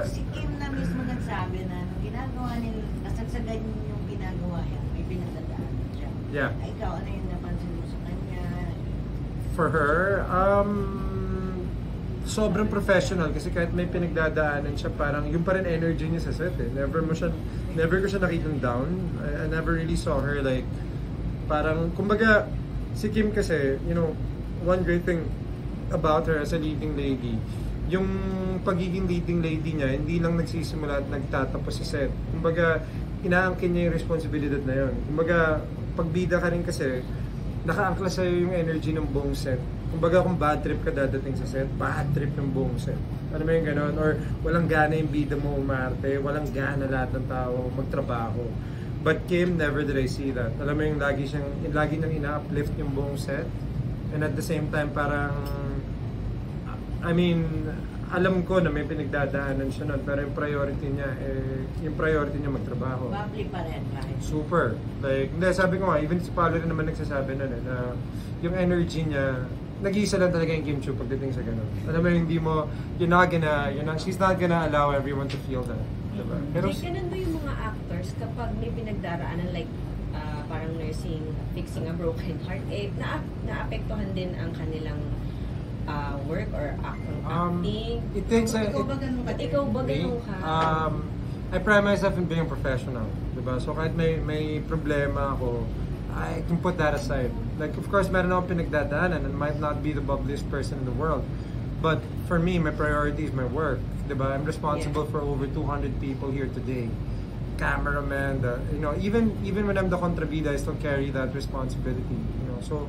Si Kim na mismo nagsabi na nung ginagawa nila, kasagsagan yung ginagawa yan, may pinagdadaanan siya. Yeah. Ay, ikaw, ano yung napansin mo sa kanya? For her, sobrang professional kasi kahit may pinagdadaanan siya, parang yung pa rin energy niya sa set eh. Never ko siya nakitang down. I never really saw her like, parang, kumbaga, si Kim kasi, you know, one great thing about her as a leading lady, yung pagiging leading lady niya, hindi lang nagsisimula at nagtatapos sa set. Kumbaga, inaangkin niya yung responsibilidad na yun. Kumbaga, pag bida ka rin kasi, nakaangkla sa'yo yung energy ng buong set. Kumbaga kung bad trip ka dadating sa set, bad trip ng buong set. Ano mo yung gano'n? Or walang gana yung bida mo umarte, walang gana lahat ng tao magtrabaho. But Kim, never did I see that. Alam mo yung lagi niyang ina-uplift yung buong set. And at the same time, parang, I mean, alam ko na may pinagdadaanan siya nun, pero yung priority niya magtrabaho. Bubbly pa rin kahit. Super. Like, hindi, sabi ko nga, even si Paolo rin naman nagsasabi nun eh, na yung energy niya, nag-iisa lang talaga yung Kim Chiu pagdating sa ganun. Alam mo, hindi mo, she's not gonna allow everyone to feel that. Diba? Pero, ganun ba yung mga actors kapag may pinagdaraanan like parang nursing, fixing a broken heart, naapektuhan din ang kanilang work or acting? it takes a... Ikaw ba ganun ka? Ikaw ba ganun ka? I pride myself in being a professional. Diba? So kahit may problema ako, I can put that aside. Like, of course, meron akong pinagdadaanan and might not be the bubbliest person in the world. But for me, my priority is my work. Diba? I'm responsible for over 200 people here today. Cameraman, even when I'm the kontrabida, I still carry that responsibility. So,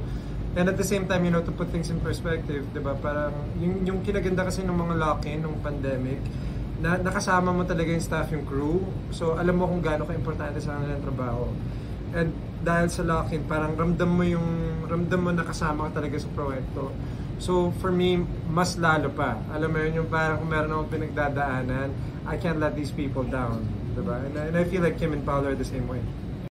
and at the same time, to put things in perspective, diba? Parang, yung kinaganda kasi ng mga lock-in, nung pandemic, na nakasama mo talaga yung staff, yung crew. So, alam mo kung gaano ka-importante sa kanilang trabaho. And dahil sa lock-in, parang ramdam mo nakasama ka talaga sa proyekto. So, for me, mas lalo pa. Alam mo yun, yung parang kung meron akong pinagdadaanan, I can't let these people down. Diba? And I feel like Kim and Paolo are the same way.